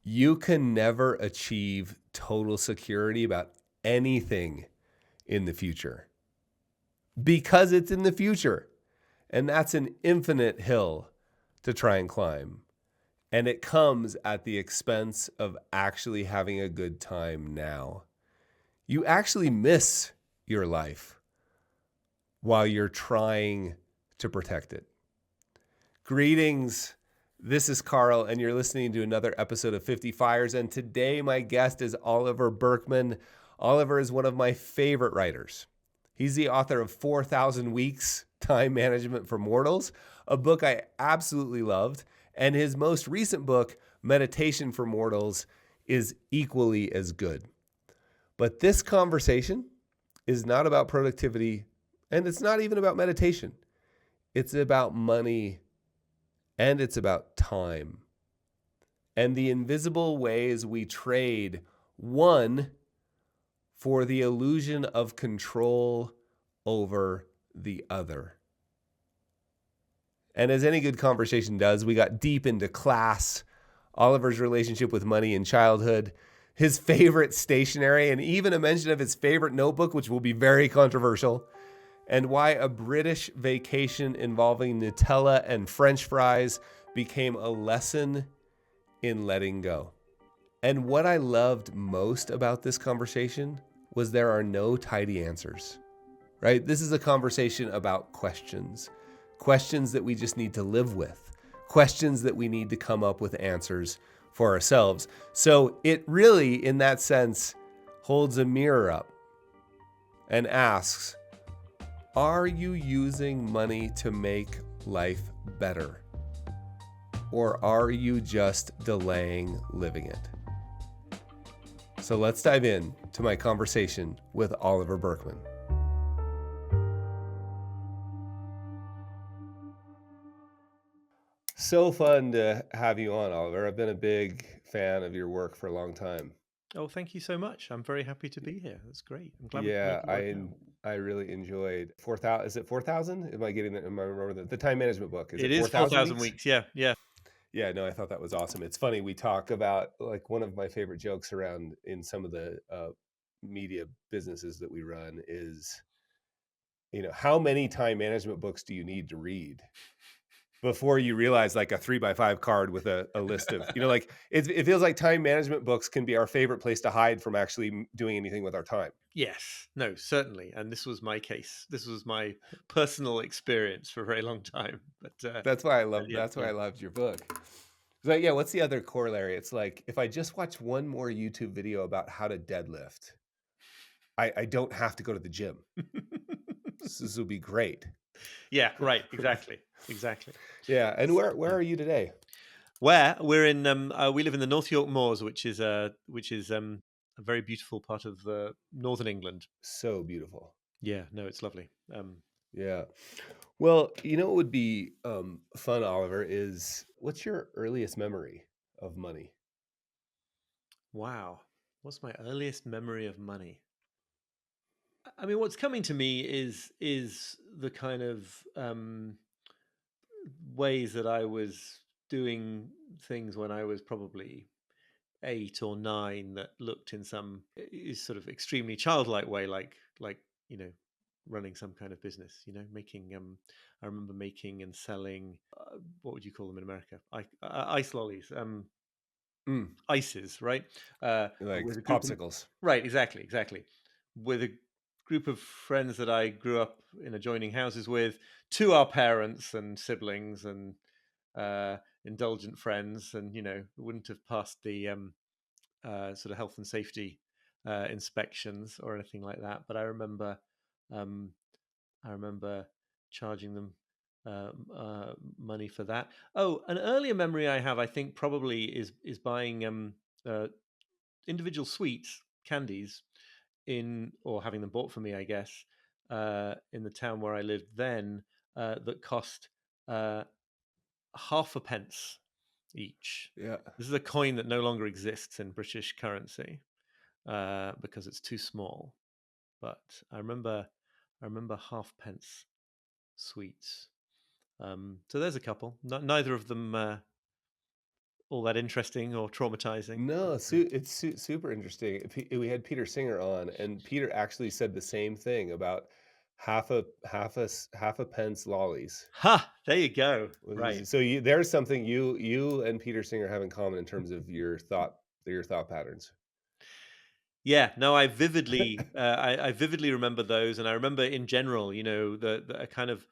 You can never achieve total security about anything in the future because it's in the future. And that's an infinite hill to try and climb. And it comes at the expense of actually having a good time now. You actually miss your life while you're trying to protect it. Greetings. This is Carl, and you're listening to another episode of 50 Fires. And today, my guest is Oliver Burkeman. Oliver is one of my favorite writers. He's the author of 4,000 Weeks Time Management for Mortals, a book I absolutely loved. And his most recent book, Meditation for Mortals, is equally as good. But this conversation is not about productivity, and it's not even about meditation. It's about money, and it's about time. And the invisible ways we trade one for the illusion of control over the other. And as any good conversation does, we got deep into class, Oliver's relationship with money in childhood, his favorite stationery, and even a mention of his favorite notebook, which will be very controversial, and why a British vacation involving Nutella and French fries became a lesson in letting go. And what I loved most about this conversation was there are no tidy answers, right? This is a conversation about questions that we just need to live with, questions that we need to come up with answers for ourselves. So it really, in that sense, holds a mirror up and asks, are you using money to make life better? Or are you just delaying living it? So let's dive in to my conversation with Oliver Burkeman. So fun to have you on, Oliver. I've been a big fan of your work for a long time. Oh, thank you so much. I'm very happy to be here. That's great. I'm glad we can Yeah, make it work out. I really enjoyed 4,000. Is it 4,000? Am I getting that? Am I remember the time management book? Is It it is 4,000 4,000 weeks? weeks. Yeah, yeah. Yeah, no, I thought that was awesome. It's funny, we talk about, like, one of my favorite jokes around in some of the media businesses that we run is, how many time management books do you need to read before you realize, like, a 3x5 card with a list of, like, it feels like time management books can be our favorite place to hide from actually doing anything with our time. Yes. No, certainly. And this was my case. This was my personal experience for a very long time. Yeah, That's why yeah. I loved your book. But yeah, what's the other corollary? It's like, if I just watch one more YouTube video about how to deadlift, I don't have to go to the gym. This will be great. Yeah, right. Exactly. Exactly. Yeah, and It's, where yeah. are you today? Where we're in, we live in the North York Moors, which is a very beautiful part of northern England. So beautiful. Yeah, no, it's lovely. Yeah. Well, what would be fun, Oliver, is what's your earliest memory of money? Wow. What's my earliest memory of money? I mean, what's coming to me is the kind of ways that I was doing things when I was probably 8 or 9 that looked in some is sort of extremely childlike way, like you know, running some kind of business. Making I remember making and selling what would you call them in America? Ice lollies, Mm, ices, right? like With a group of popsicles. Right, exactly. With a group of friends that I grew up in adjoining houses with, to our parents and siblings and indulgent friends, and wouldn't have passed the sort of health and safety inspections or anything like that. But um, I remember charging them money for that. Oh, an earlier memory I have, I think, probably is buying uh, individual sweets, candies, in or having them bought for me, I guess, in the town where I lived then, that cost uh, half a pence each. Yeah. This is a coin that no longer exists in British currency because it's too small. But I remember half pence sweets. So there's a couple. Neither of them all that interesting or traumatizing. No, it's super interesting. We had Peter Singer on, and Peter actually said the same thing about half a pence lollies. Ha! There you go. Right. So there's something you and Peter Singer have in common in terms of your thought patterns. Yeah, no, I vividly remember those, and I remember in general, the a kind of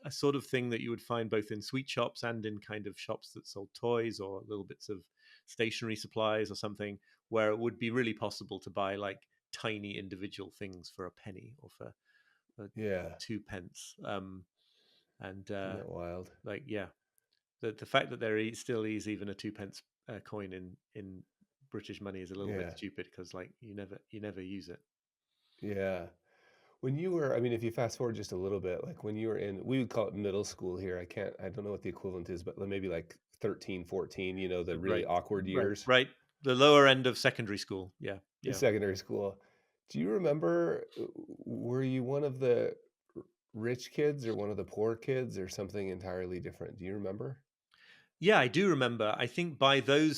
a sort of thing that you would find both in sweet shops and in kind of shops that sold toys or little bits of stationery supplies or something, where it would be really possible to buy like tiny individual things for a penny or for Yeah, 2 pence. And isn't that wild? like, yeah, the fact that there still is even a 2 pence coin in British money is a little bit Yeah, stupid because like you never use it. yeah. When you were, I mean, if you fast forward just a little bit, like when you were in, we would call it middle school here. I don't know what the equivalent is, but maybe like 13, 14. The really Right, awkward right, years, right. The lower end of secondary school. Yeah, in yeah. secondary school. Do you remember, were you one of the rich kids or one of the poor kids or something entirely different? Do you remember? Yeah, I do remember. I think by the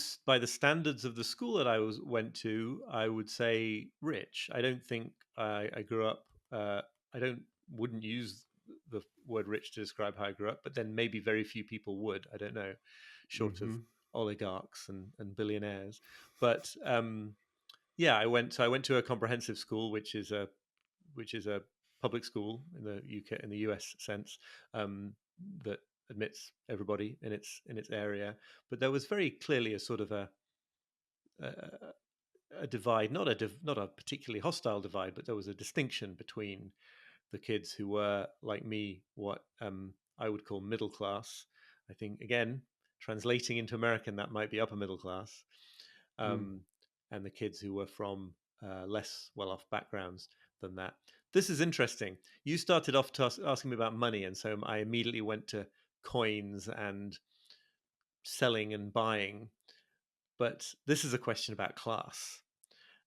standards of the school that went to, I would say rich. I don't think I grew up. I don't wouldn't use the word rich to describe how I grew up, but then maybe very few people would. I don't know, short of Hmm. oligarchs and billionaires. But yeah, I went to a comprehensive school, which is a public school in the UK, in the US sense, that admits everybody in its area. But there was very clearly a sort of a, a divide, not a particularly hostile divide, but there was a distinction between the kids who were like me, what I would call middle class. I think again, translating into American, that might be upper middle class, Mm. um, and the kids who were from less well-off backgrounds than that. This is interesting. You started off asking me about money, and so I immediately went to coins and selling and buying. But this is a question about class,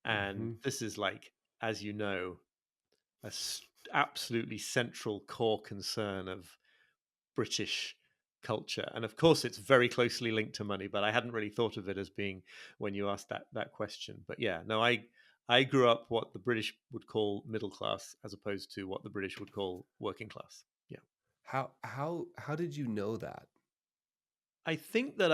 and Hmm. this is like, as you know, absolutely central core concern of British culture. And of course, it's very closely linked to money, but I hadn't really thought of it as being when you asked that question. But yeah, no, I grew up what the British would call middle class as opposed to what the British would call working class. Yeah. How did you know that? I think that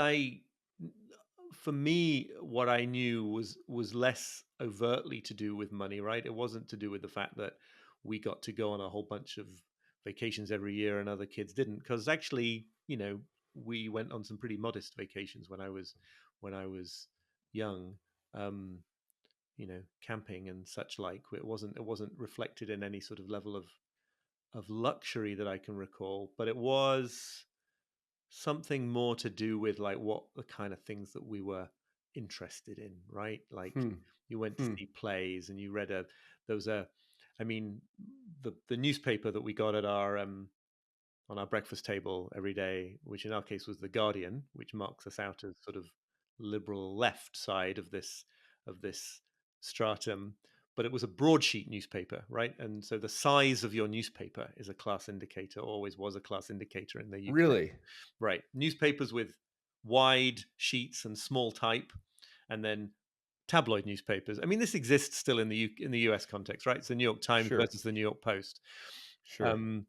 for me, what I knew was less overtly to do with money, right? It wasn't to do with the fact that we got to go on a whole bunch of vacations every year and other kids didn't, because actually, we went on some pretty modest vacations when I was young. Um, camping and such like. It wasn't reflected in any sort of level of luxury that I can recall, but it was something more to do with like what the kind of things that we were interested in, right? Like Hmm. you went to Hmm. see plays and you read there was a I mean the newspaper that we got at our on our breakfast table every day, which in our case was the Guardian, which marks us out as sort of liberal left side of this stratum. But it was a broadsheet newspaper, right? And so the size of your newspaper is a class indicator, always was a class indicator in the UK. Really? Right. Newspapers with wide sheets and small type, and then tabloid newspapers. I mean, this exists still in the US context, right? It's the New York Times Sure. versus the New York Post. Sure. Um,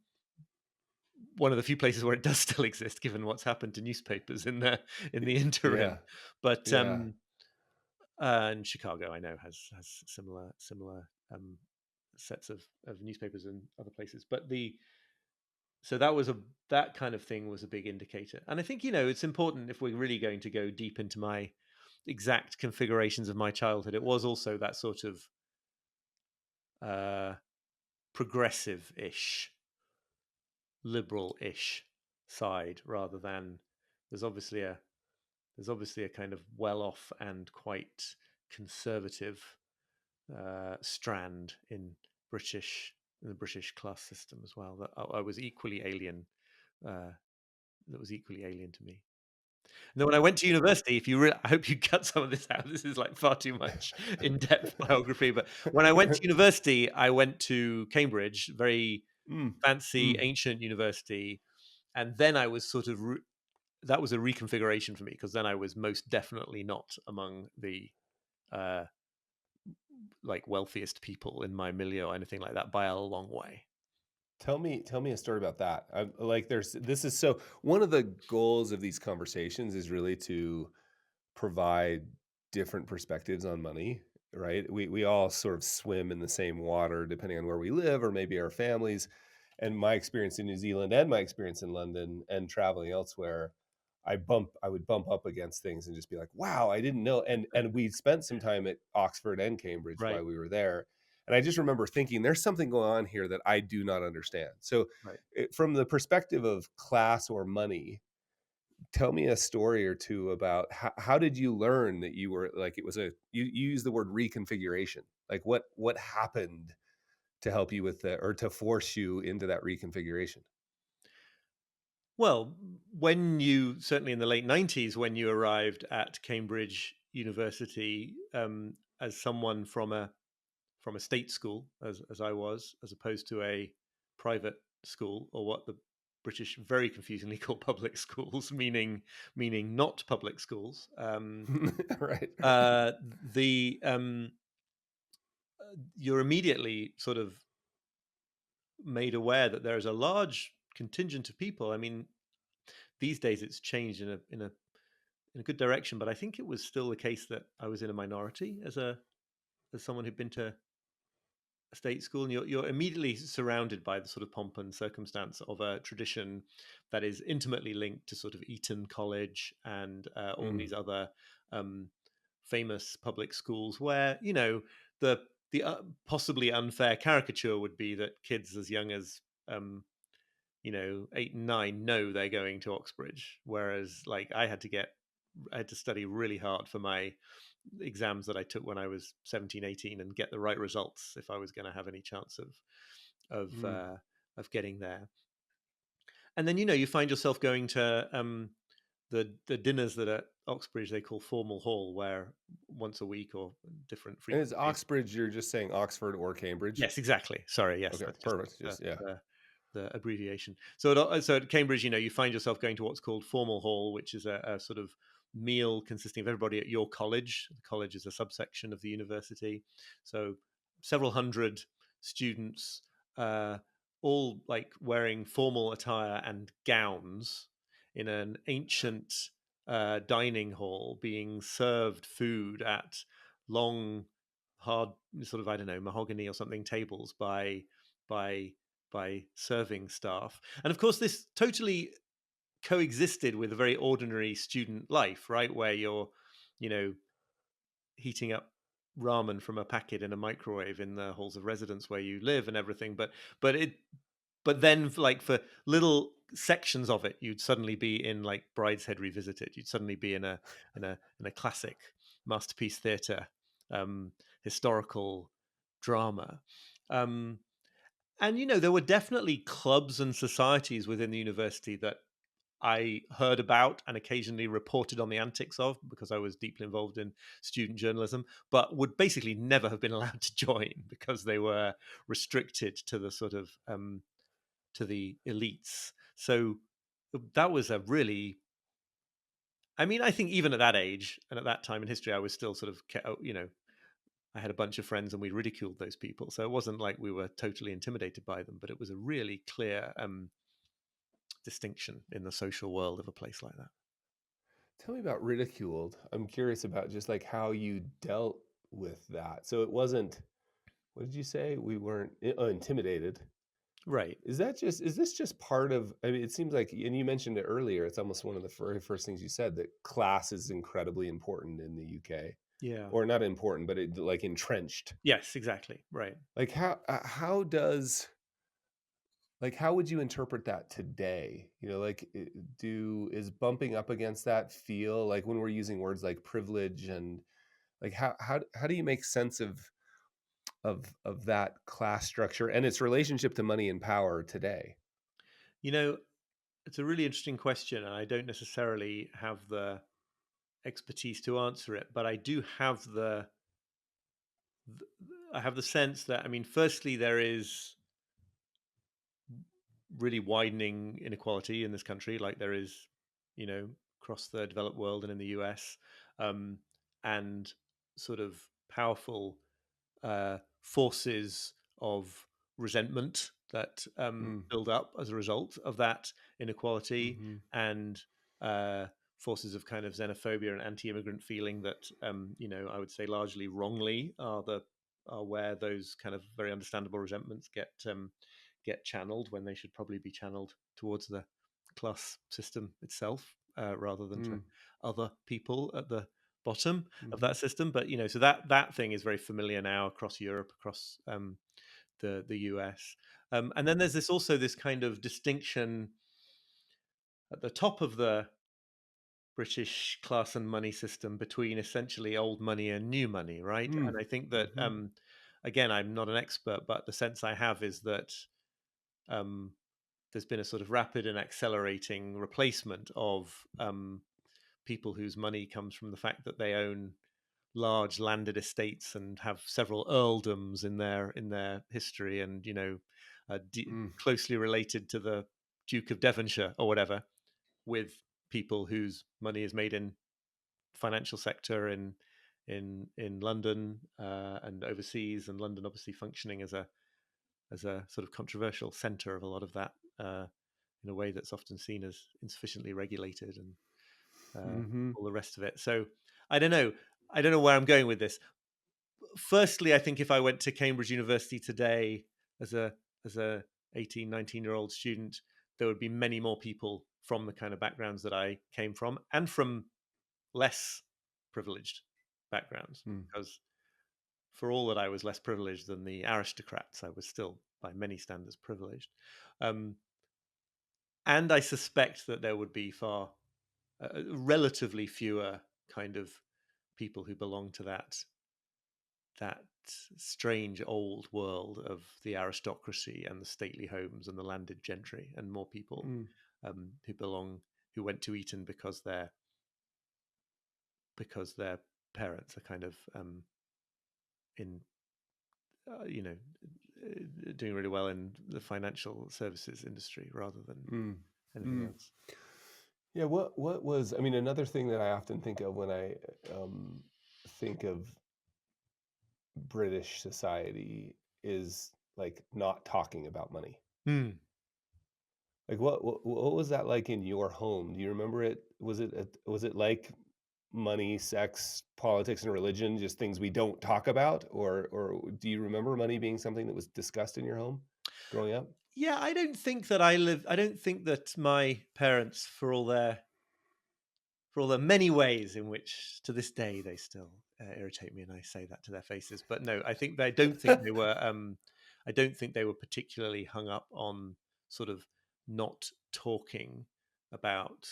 One of the few places where it does still exist, given what's happened to newspapers in the interim. Yeah. But Yeah. and Chicago, I know, has similar sets of newspapers in other places. But the so that kind of thing was a big indicator. And I think it's important if we're really going to go deep into my exact configurations of my childhood. It was also that sort of uh, progressive-ish, liberal-ish side, rather than there's obviously a there's obviously a kind of well-off and quite conservative strand in the British class system as well that I was equally alien. Uh, that was equally alien to me. And then when I went to university, I hope you cut some of this out. This is like far too much in-depth biography. But when I went to university, I went to Cambridge, very Mm. fancy, Mm. ancient university, and then I was sort of that was a reconfiguration for me, because then I was most definitely not among the uh, like wealthiest people in my milieu or anything like that by a long way. Tell me a story about that. Like, this is so one of the goals of these conversations is really to provide different perspectives on money, right? We all sort of swim in the same water depending on where we live or maybe our families. And my experience in New Zealand and my experience in London and traveling elsewhere, I would bump up against things and just be like, wow, I didn't know. And we spent some time at Oxford and Cambridge Right, while we were there. And I just remember thinking there's something going on here that I do not understand. So right. from the perspective of class or money, tell me a story or two about how did you learn that you were like it was a you use the word reconfiguration, like what happened to help you with that or to force you into that reconfiguration? Well, when you, certainly in the late 90s, when you arrived at Cambridge University, as someone from a state school, as I was, as opposed to a private school, or what the British very confusingly call public schools, meaning not public schools. Right, right. Uh, the You're immediately sort of made aware that there is a large contingent of people. I mean, these days it's changed in a good direction, but I think it was still the case that I was in a minority as someone who'd been to a state school, and you're immediately surrounded by the sort of pomp and circumstance of a tradition that is intimately linked to sort of Eton College and all Mm. these other um, famous public schools, where the possibly unfair caricature would be that kids as young as 8 and 9 know they're going to Oxbridge, whereas like I had to study really hard for my exams that I took when I was 17, 18, and get the right results if I was going to have any chance of Mm. uh, of getting there. And then you find yourself going to the dinners that at Oxbridge they call formal hall, where once a week or different And is frequencies. Oxbridge, you're just saying Oxford or Cambridge? Yes, exactly. Sorry, yes, Okay, that's just perfect. Just yeah. the abbreviation. So at Cambridge, you find yourself going to what's called formal hall, which is a sort of meal consisting of everybody at your college. The college is a subsection of the university, so several hundred students, uh, all like wearing formal attire and gowns in an ancient dining hall, being served food at long, hard, sort of, I don't know, mahogany or something tables by serving staff. And of course, this totally coexisted with a very ordinary student life, right? Where you're, you know, heating up ramen from a packet in a microwave in the halls of residence where you live and everything. But it but then like for little sections of it, you'd suddenly be in like Brideshead Revisited. You'd suddenly be in a classic masterpiece theatre, historical drama. Um, and there were definitely clubs and societies within the university that I heard about and occasionally reported on the antics of, because I was deeply involved in student journalism, but would basically never have been allowed to join because they were restricted to the sort of to the elites. So that was a really, I mean, I think even at that age and at that time in history, I was still sort of, I had a bunch of friends and we ridiculed those people. So it wasn't like we were totally intimidated by them, but it was a really clear distinction in the social world of a place like that. Tell me about ridiculed. I'm curious about just like how you dealt with that. So it wasn't, what did you say? We weren't intimidated. Right. Is this just part of, I mean, it seems like, and you mentioned it earlier, it's almost one of the very first things you said, that class is incredibly important in the UK, Yeah. or not important, but like entrenched. Yes, exactly. Right. Like how would you interpret that today? Like is bumping up against that feel like when we're using words like privilege and like how do you make sense of that class structure and its relationship to money and power today? You know, it's a really interesting question, and I don't necessarily have the expertise to answer it, but I do have th- I have the sense that, I mean, firstly, there is really widening inequality in this country, like there is across the developed world and in the US, um, and sort of powerful forces of resentment that Mm. build up as a result of that inequality, Mm-hmm. and uh, forces of kind of xenophobia and anti-immigrant feeling that I would say largely wrongly are where those kind of very understandable resentments get channeled, when they should probably be channeled towards the class system itself, rather than to Mm. other people at the bottom of Mm-hmm. that system. But so that thing is very familiar now across Europe, across the US, and then there's this kind of distinction at the top of the British class and money system between essentially old money and new money, right? Mm. And I think that Mm-hmm. again, I'm not an expert, but the sense I have is that um, there's been a sort of rapid and accelerating replacement of people whose money comes from the fact that they own large landed estates and have several earldoms in their history, and Mm. closely related to the Duke of Devonshire or whatever, with people whose money is made in financial sector in London, and overseas, and London obviously functioning as a sort of controversial center of a lot of that, in a way that's often seen as insufficiently regulated, and Mm-hmm. all the rest of it. So I don't know. I don't know where I'm going with this. Firstly, I think if I went to Cambridge University today as a 18, 19-year-old student, there would be many more people from the kind of backgrounds that I came from, and from less privileged backgrounds, Mm. because for all that I was less privileged than the aristocrats, I was still by many standards privileged. Um, and I suspect that there would be relatively fewer kind of people who belong to that strange old world of the aristocracy and the stately homes and the landed gentry, and more people Mm. who went to Eton because their parents are kind of in you know doing really well in the financial services industry rather than Mm. anything Mm. else. Yeah. What was? I mean, another thing that I often think of when I um, think of British society is like not talking about money. Hmm. Like what was that like in your home? Do you remember it? Was it like money, sex, politics, and religion, just things we don't talk about, or do you remember money being something that was discussed in your home growing up? Yeah, I don't think that my parents, for all the many ways in which to this day they still irritate me, and I say that to their faces. But no, I don't think they were. I don't think they were particularly hung up on sort of not talking about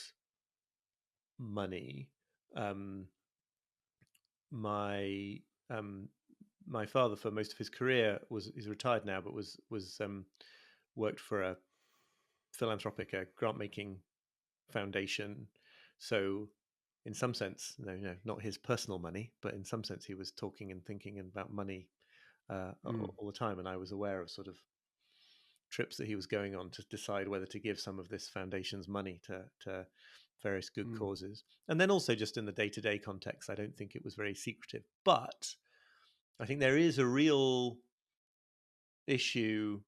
money. Um, my um, my father, for most of his career, he's retired now, but was worked for a philanthropic, a grant making foundation. So, in some sense, no, not his personal money, but in some sense, he was talking and thinking about money Mm. all the time. And I was aware of sort of trips that he was going on to decide whether to give some of this foundation's money to various good Mm. causes. And then also just in the day to day context, I don't think it was very secretive. But I think there is a real issue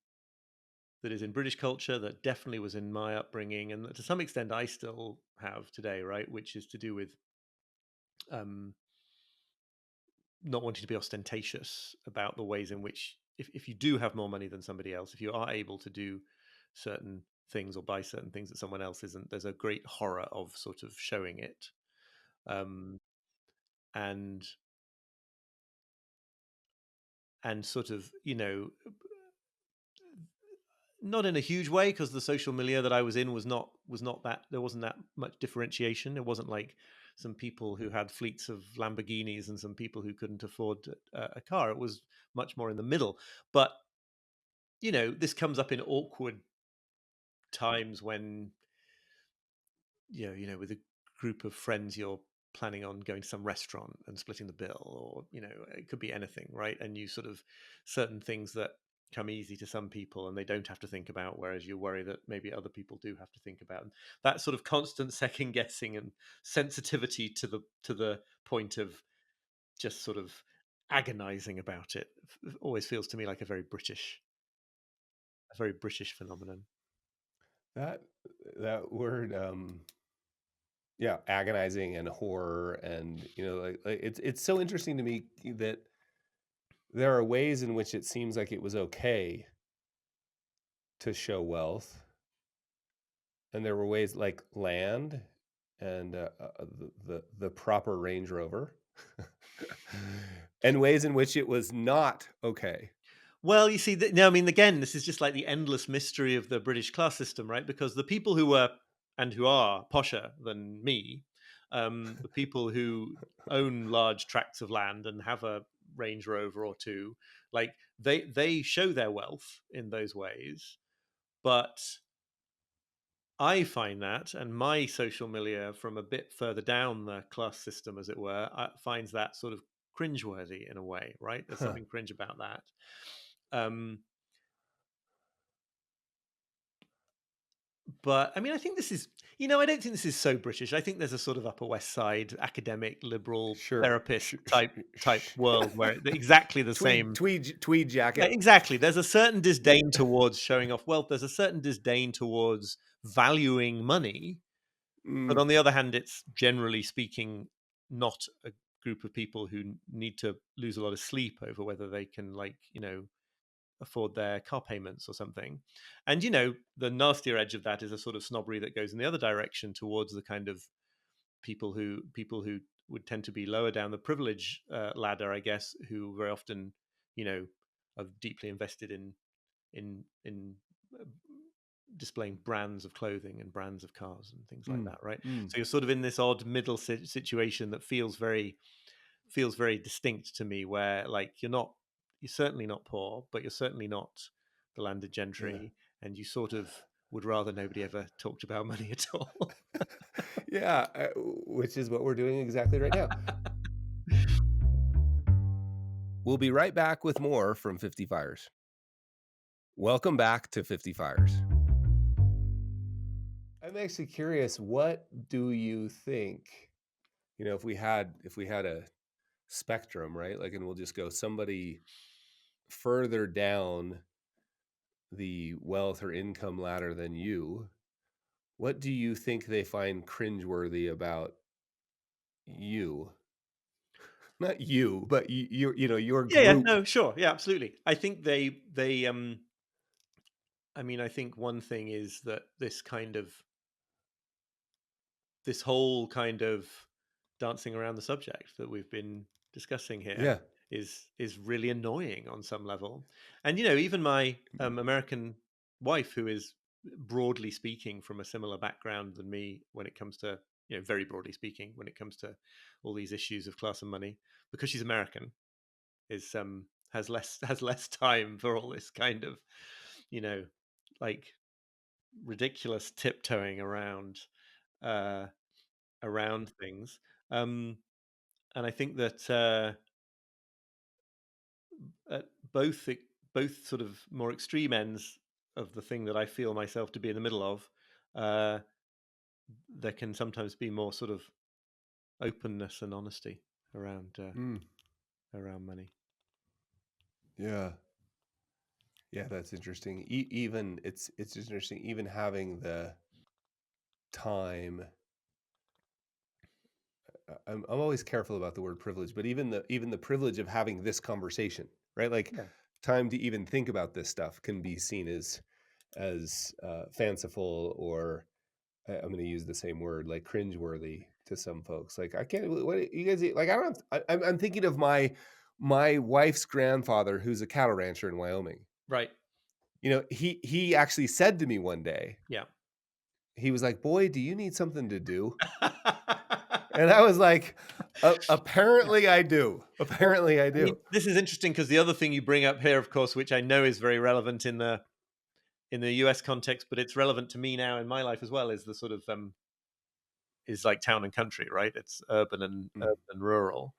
that is in British culture that definitely was in my upbringing, and that to some extent I still have today, right? Which is to do with um, not wanting to be ostentatious about the ways in which, if you do have more money than somebody else, if you are able to do certain things or buy certain things that someone else isn't, there's a great horror of sort of showing it. Um, and and sort of, not in a huge way, because the social milieu that I was in was not that, there wasn't that much differentiation. It wasn't like some people who had fleets of Lamborghinis and some people who couldn't afford a car. It was much more in the middle. But this comes up in awkward times when with a group of friends, you're planning on going to some restaurant and splitting the bill, or it could be anything, right? And you sort of certain things that come easy to some people and they don't have to think about, whereas you worry that maybe other people do have to think about. And that sort of constant second guessing and sensitivity to the point of just sort of agonizing about it always feels to me like a very British phenomenon. That that word, yeah, agonizing and horror, and like it's so interesting to me that there are ways in which it seems like it was okay to show wealth, and there were ways like land and the proper Range Rover, and ways in which it was not okay. Well, you see, no, I mean, again, this is just like the endless mystery of the British class system, right? Because the people who were and who are posher than me, the people who own large tracts of land and have a Range Rover or two, like they show their wealth in those ways. But I find that, and my social milieu from a bit further down the class system, as it were, finds that sort of cringeworthy in a way, right? There's Huh. something cringe about that. Um, but I mean, I think this is, I don't think this is so British. I think there's a sort of Upper West Side academic, liberal, Sure, therapist type world where exactly the same. tweed Yeah, jacket. exactly. There's a certain disdain towards showing off wealth. There's a certain disdain towards valuing money. But Mm, on the other hand, it's generally speaking not a group of people who need to lose a lot of sleep over whether they can, like, afford their car payments or something. And the nastier edge of that is a sort of snobbery that goes in the other direction towards the kind of people who would tend to be lower down the privilege ladder, I guess, who very often, you know, are deeply invested in uh, displaying brands of clothing and brands of cars and things like mm, that, right? mm. So you're sort of in this odd middle situation that feels very distinct to me, where like you're certainly not poor, but you're certainly not the landed Yeah. gentry, and you sort of would rather nobody ever talked about money at all. Yeah, which is what we're doing exactly right now. We'll be right back with more from 50 Fires. Welcome back to 50 Fires. I'm actually curious, what do you think, if we had a spectrum, right? Like, and we'll just go somebody further down the wealth or income ladder than you, what do you think they find cringeworthy about you? Not you, but your Yeah, yeah, group. no, sure, yeah, absolutely. I think I mean, I think one thing is that this whole kind of dancing around the subject that we've been discussing here Yeah. is really annoying on some level. And even my American wife, who is broadly speaking from a similar background than me when it comes to, very broadly speaking, when it comes to all these issues of class and money, because she's American, is has less time for all this kind of, you know like, ridiculous tiptoeing uh around things. Um, and I think that at both sort of more extreme ends of the thing that I feel myself to be in the middle of, uh, there can sometimes be more sort of openness and honesty Mm, around money. yeah. Yeah, that's interesting. Even it's just interesting even having the time. I'm always careful about the word privilege, but even the privilege of having this conversation, right? Like, Yeah, time to even think about this stuff can be seen as fanciful, or I'm going to use the same word, like cringeworthy to some folks. Like, I can't. What you guys like? I don't. I'm thinking of my wife's grandfather, who's a cattle rancher in Wyoming. right. He actually said to me one day, Yeah. he was like, "Boy, do you need something to do?" And I was like, Yeah. apparently I do. Well, Apparently I I mean, do." this is interesting because the other thing you bring up here, of course, which I know is very relevant in the US context, but it's relevant to me now in my life as well, is the sort of is like town and country, right? It's urban and Mm, urban and rural.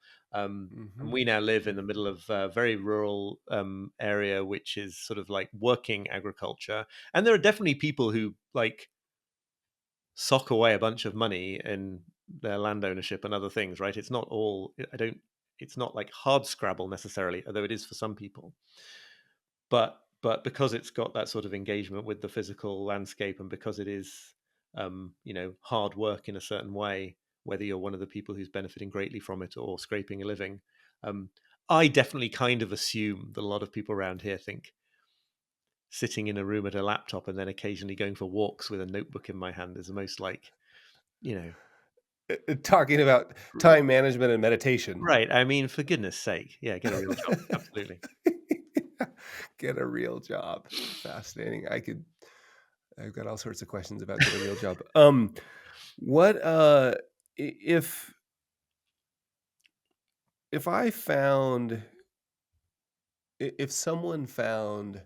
And Mm-hmm. we now live in the middle of a very rural area, which is sort of like working agriculture. And there are definitely people who like sock away a bunch of money in their land ownership and other things, right? It's not all, I don't, it's not like hard scrabble necessarily, although it is for some people. But because it's got that sort of engagement with the physical landscape, and because it is, hard work in a certain way, whether you're one of the people who's benefiting greatly from it or scraping a living, um, I definitely kind of assume that a lot of people around here think sitting in a room at a laptop and then occasionally going for walks with a notebook in my hand is the most like, you know, Talking about time management and meditation. right. I mean, for goodness sake, yeah, get a real job. Absolutely. Get a real job. Fascinating. I've got all sorts of questions about get a real job. What if I found if someone found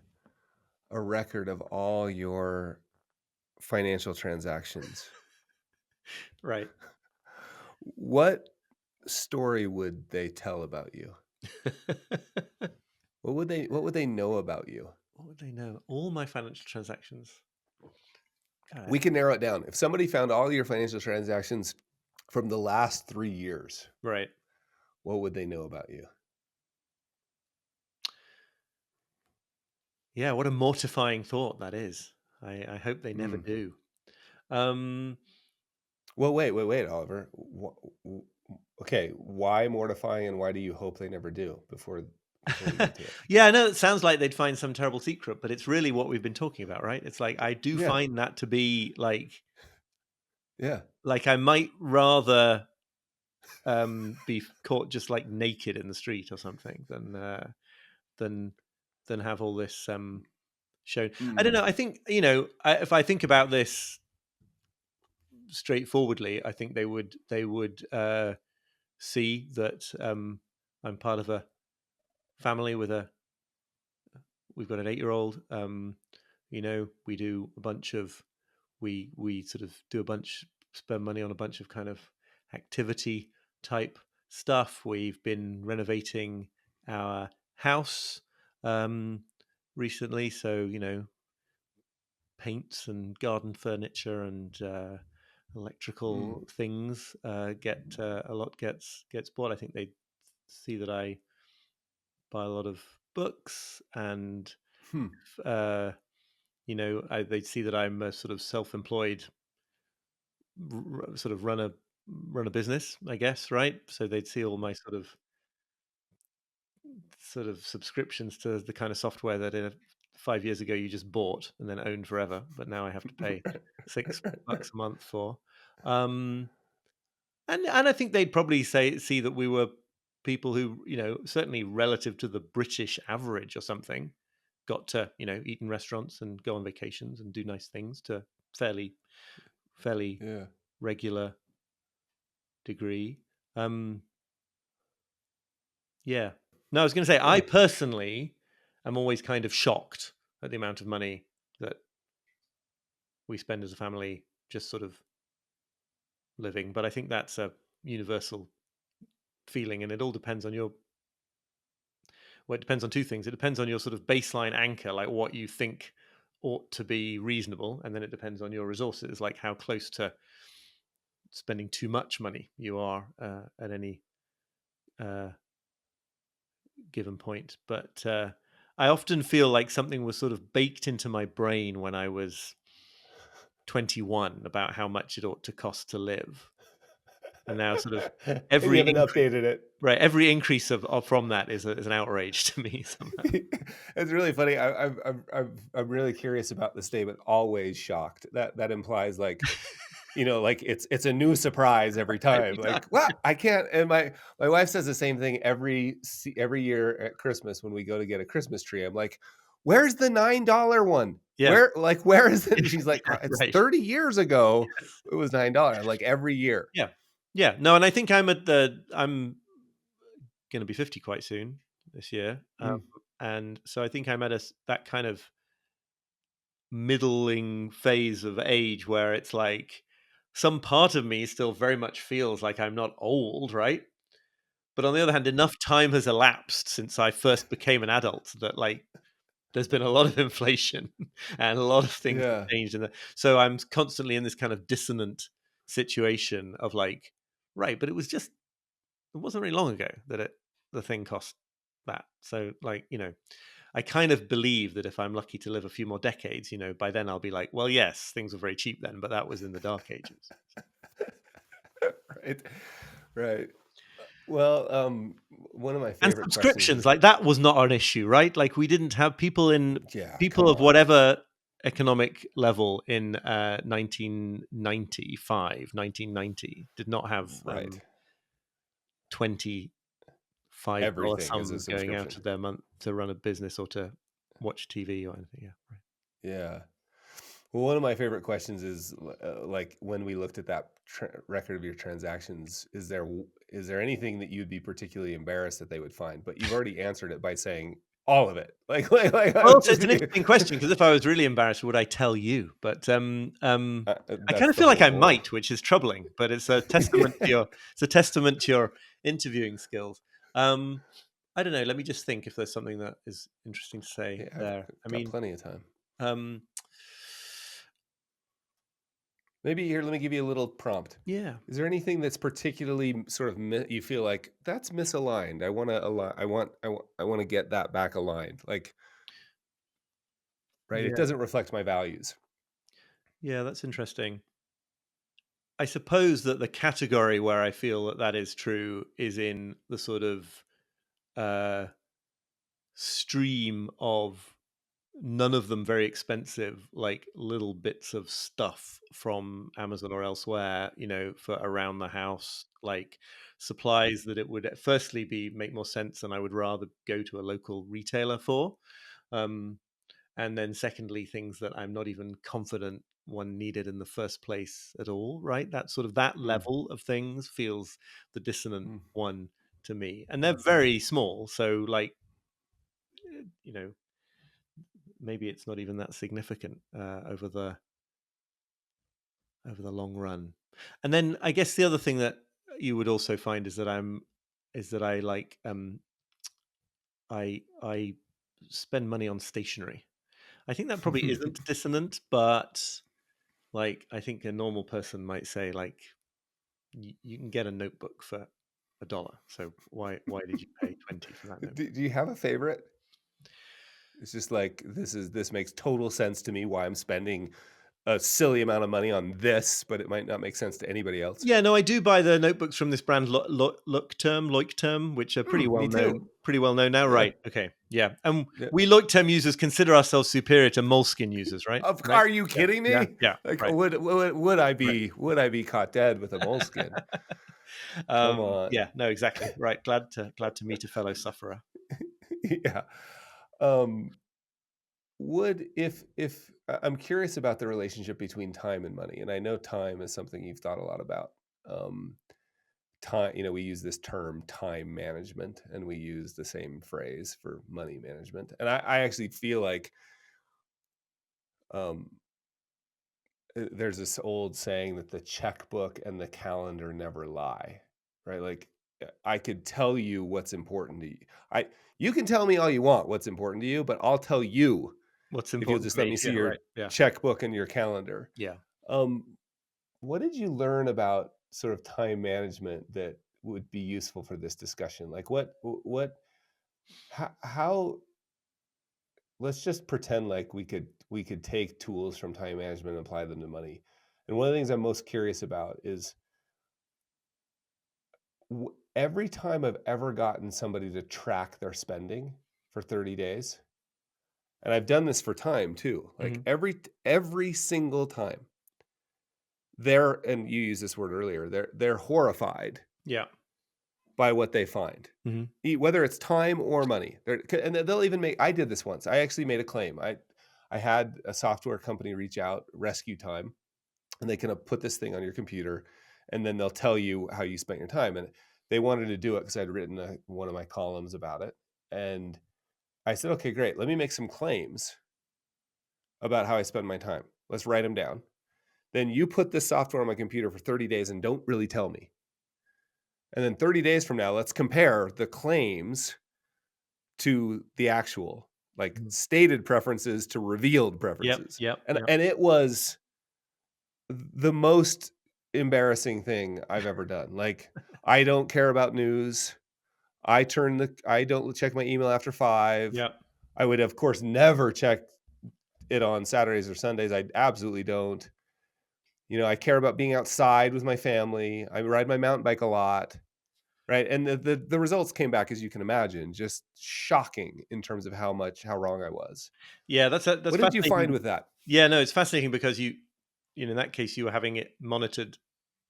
a record of all your financial transactions, Right. what story would they tell about you? What would they know about you? What would they know? All my financial transactions. God, We can narrow it down. If somebody found all your financial transactions from the last 3 years, right. what would they know about you? Yeah, what a mortifying thought that is. I hope they never Mm. do. Um, Well, wait, Oliver. Okay, why mortifying and why do you hope they never do before we get to it? yeah, I know it sounds like they'd find some terrible secret, but it's really what we've been talking about, right? It's like I do Yeah, find that to be yeah. like I might rather be caught just like naked in the street or something than than have all this shown. I don't Mm. know. I think if I think about this straightforwardly, I think they would see that I'm part of a family with a we've got an 8-year-old. We do a bunch of we sort of do a bunch spend money on a bunch of kind of activity type stuff. We've been renovating our house recently, so paints and garden furniture and Mm. electrical things get a lot gets bought. I think they see that I buy a lot of books, and Hmm. uh, they see that I'm a sort of self-employed, sort of run a business, I guess, right? So they'd see all my sort of subscriptions to the kind of software that 5 years ago you just bought and then owned forever, but now I have to pay $6 a month for. Um, and I think they'd probably see that we were people who, certainly relative to the British average or something, got to eat in restaurants and go on vacations and do nice things to fairly Yeah. regular degree. Um, yeah. No, I was going to say I Yeah. personally am always kind of shocked at the amount of money that we spend as a family just sort of living, but I think that's a universal feeling, and it all depends on it depends on two things. It depends on your sort of baseline anchor, like what you think ought to be reasonable, and then it depends on your resources, like how close to spending too much money you are at any uh, given point. But I often feel like something was sort of baked into my brain when I was 21 about how much it ought to cost to live, and now sort of And you every haven't increase, updated it. right? Every increase of from that is an outrage to me somehow. It's really funny. I'm really curious about the statement. Always shocked. That implies like, like it's a new surprise every time. Every time. Like, what? I can't. And my wife says the same thing every year at Christmas when we go to get a Christmas tree. I'm like, where's the $9 one? Yeah, Where is it? And she's like, yeah, it's right. 30 years ago. Yes. It was $9. Like every year. Yeah, yeah. No, and I think I'm going to be 50 quite soon this year, Mm. and so I think I'm at that kind of middling phase of age where it's like some part of me still very much feels like I'm not old, right? But on the other hand, enough time has elapsed since I first became an adult that like there's been a lot of inflation and a lot of things have Yeah. changed. So I'm constantly in this kind of dissonant situation of like, right, but it wasn't very long ago that the thing cost that. So like, I kind of believe that if I'm lucky to live a few more decades, by then I'll be like, well, yes, things were very cheap then, but that was in the dark ages. Right. Right. Well, one of my And favorite questions subscriptions, is, like that was not an issue, right? Like we didn't have people yeah, people come of on. whatever economic level in 1995, 1990 did not have Right. $25 Everything is a sums going out subscription. of their month to run a business or to watch TV or anything. Yeah, right. Yeah. Well, one of my favorite questions is like when we looked at that record of your transactions, is there anything that you'd be particularly embarrassed that they would find? But you've already answered it by saying all of it. Like I Well, was so just it's an interesting question because if I was really embarrassed, would I tell you? But I kind that's of the feel like whole I point. might, which is troubling. But it's a testament to your interviewing skills. I don't know. Let me just think if there's something that is interesting to say Yeah, I've there. I got mean, plenty of time. um, Maybe here, let me give you a little prompt. yeah, Is there anything that's particularly sort of you feel like that's misaligned? I want to align. I want to get that back aligned. Like, right? It yeah, doesn't reflect my values. yeah. That's interesting. I suppose that the category where I feel that is true is in the sort of uh, stream of none of them very expensive, like little bits of stuff from Amazon or elsewhere, for around the house, like supplies that it would firstly make more sense and I would rather go to a local retailer for. Um, and then secondly, things that I'm not even confident one needed in the first place at all, right? That Mm, level of things feels the dissonant mm, one to me. And they're very small. So like, you know, maybe it's not even that significant over the long run. And then I guess the other thing that you would also find is that I like I spend money on stationery. I think that probably isn't dissonant, but like I think a normal person might say like you can get a notebook for $1. So why did you pay 20 for that notebook? do you have a favorite? It's just like this makes total sense to me why I'm spending a silly amount of money on this, but it might not make sense to anybody else. Yeah, no, I do buy the notebooks from this brand Leuchtturm, which are Me too. pretty well known now, Yeah. right? Okay, yeah, and Yeah. we Leuchtturm users consider ourselves superior to Moleskine users, right? Right? Are you Yeah, kidding yeah, me? yeah, Like, right, right. would I be caught dead with a moleskin? Come on. Yeah, no, exactly, right. Glad to meet a fellow sufferer. Yeah. Um, would if I'm curious about the relationship between time and money, and I know time is something you've thought a lot about. Um, time, we use this term time management, and we use the same phrase for money management. And I actually feel like um, there's this old saying that the checkbook and the calendar never lie, right? Like I could tell you what's important to you. You can tell me all you want what's important to you, but I'll tell you What's if you'll important just to let me? me see Yeah, your right. Yeah, checkbook and your calendar. yeah. Um, what did you learn about sort of time management that would be useful for this discussion? Like how let's just pretend like we could take tools from time management and apply them to money. And one of the things I'm most curious about is every time I've ever gotten somebody to track their spending for 30 days, and I've done this for time too, like Hmm. every single time, and you used this word earlier, they're horrified Yeah. by what they find, Hmm. whether it's time or money. And they'll even I did this once. I actually made a claim. I had a software company reach out, Rescue Time, and they can put this thing on your computer, and then they'll tell you how you spent your time. And they wanted to do it because I'd written one of my columns about it. And I said, okay, great. Let me make some claims about how I spend my time. Let's write them down. Then you put this software on my computer for 30 days and don't really tell me. And then 30 days from now, let's compare the claims to the actual, like Mhm. stated preferences to revealed Yep, preferences. yep, And yep. and it was the most embarrassing thing I've ever done. Like, I don't care about news. I don't check my email after 5. Yep. I would, of course, never check it on Saturdays or Sundays. I absolutely don't. I care about being outside with my family. I ride my mountain bike a lot, right? And the results came back, as you can imagine, just shocking in terms of how wrong I was. Yeah, that's What did you find fascinating. with that? Yeah, no, it's fascinating because you know, in that case, you were having it monitored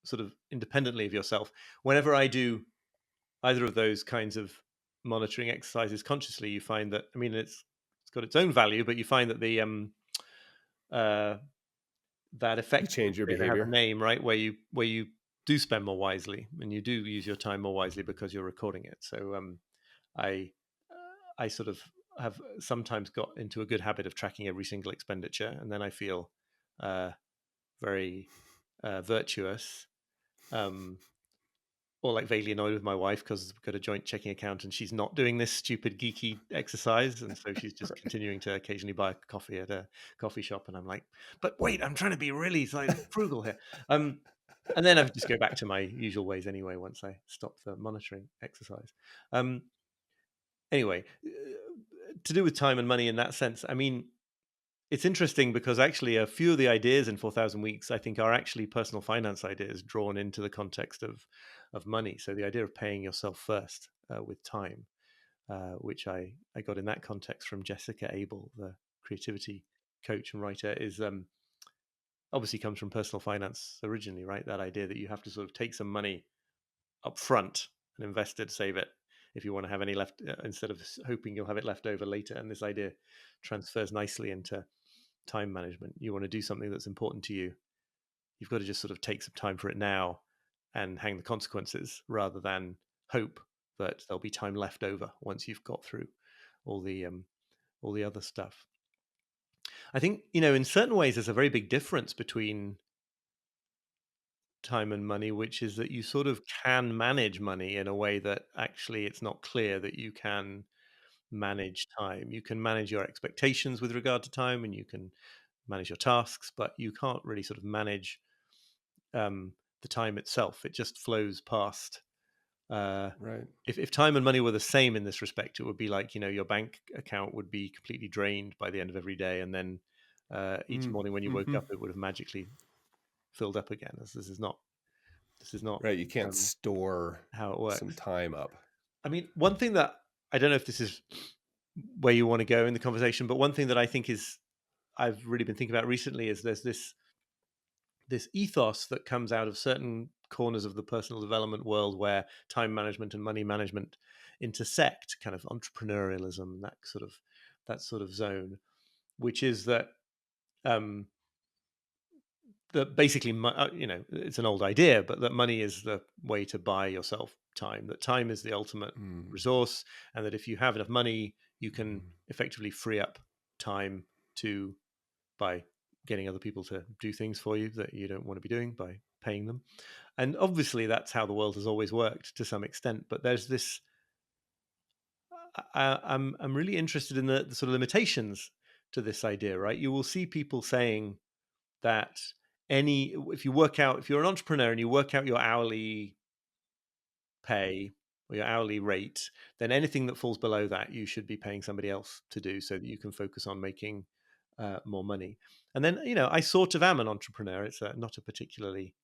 sort of independently of yourself. Whenever I do either of those kinds of monitoring exercises consciously, you find that, I mean, it's got its own value, but you find that the uh, that You effect change your it has a behavior? name, right? Where you do spend more wisely and you do use your time more wisely because you're recording it. So I I sort of have sometimes got into a good habit of tracking every single expenditure, and then I feel uh, very virtuous. Um, or like vaguely annoyed with my wife because we've got a joint checking account and she's not doing this stupid geeky exercise, and so she's just continuing to occasionally buy a coffee at a coffee shop, and I'm like, but wait, I'm trying to be really like frugal here. And then I just go back to my usual ways anyway once I stop the monitoring exercise. Um, anyway, to do with time and money in that sense, I mean, it's interesting because actually a few of the ideas in 4,000 Weeks, I think, are actually personal finance ideas drawn into the context of money. So the idea of paying yourself first with time, which I got in that context from Jessica Abel, the creativity coach and writer, is obviously comes from personal finance originally, right? That idea that you have to sort of take some money up front and invest it, save it, if you want to have any left, instead of hoping you'll have it left over later. And this idea transfers nicely into time management. You want to do something that's important to you, you've got to just sort of take some time for it now and hang the consequences rather than hope that there'll be time left over once you've got through all the um, all the other stuff. I think, in certain ways there's a very big difference between time and money, which is that you sort of can manage money in a way that actually it's not clear that you can manage time. You can manage your expectations with regard to time, and you can manage your tasks, but you can't really sort of manage um, the time itself. It just flows past. Uh, Right. if time and money were the same in this respect, it would be like, your bank account would be completely drained by the end of every day, and then each Mm, morning when you woke mhm. up, it would have magically filled up again. This is not Right, you can't um, store how it some works. time up. I mean, one thing that I don't know if this is where you want to go in the conversation, but one thing that I think is I've really been thinking about recently is there's this ethos that comes out of certain corners of the personal development world where time management and money management intersect, kind of entrepreneurialism, that sort of zone, which is um, that basically, it's an old idea, but that money is the way to buy yourself time. That time is the ultimate Mm, resource, and that if you have enough money, you can mhm. effectively free up time to by getting other people to do things for you that you don't want to be doing by paying them. And obviously, that's how the world has always worked to some extent. But there's this. I'm really interested in the sort of limitations to this idea. Right, you will see people saying that if you're an entrepreneur and you work out your hourly pay or your hourly rate, then anything that falls below that you should be paying somebody else to do so that you can focus on making more money. And then, I sort of am an entrepreneur. It's not a particularly,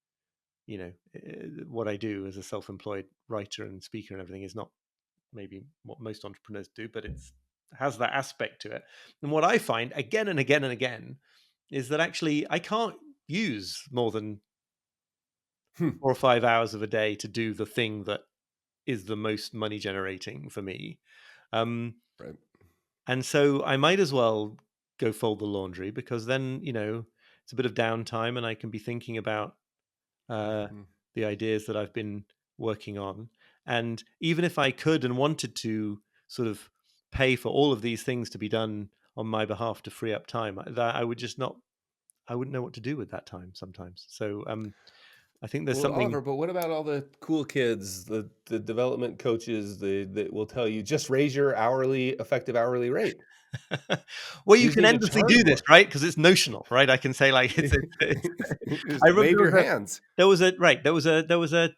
what I do as a self-employed writer and speaker and everything is not maybe what most entrepreneurs do, but it's has that aspect to it. And what I find again and again and again is that actually I can't use more than Hmm, 4 or 5 hours of a day to do the thing that is the most money generating for me. Um, right. and so I might as well go fold the laundry because then, it's a bit of downtime and I can be thinking about uh, Mhm. the ideas that I've been working on. And even if I could and wanted to sort of pay for all of these things to be done on my behalf to free up time, that I would just not, I wouldn't know what to do with that time sometimes. So I think there's Well, something. Oliver, but what about all the cool kids, the development coaches, that will tell you just raise your effective hourly rate. Well, you You just can need to endlessly charge do this, more. right? Because it's notional, right? I can say like it's I Just remember wave your hands. there was a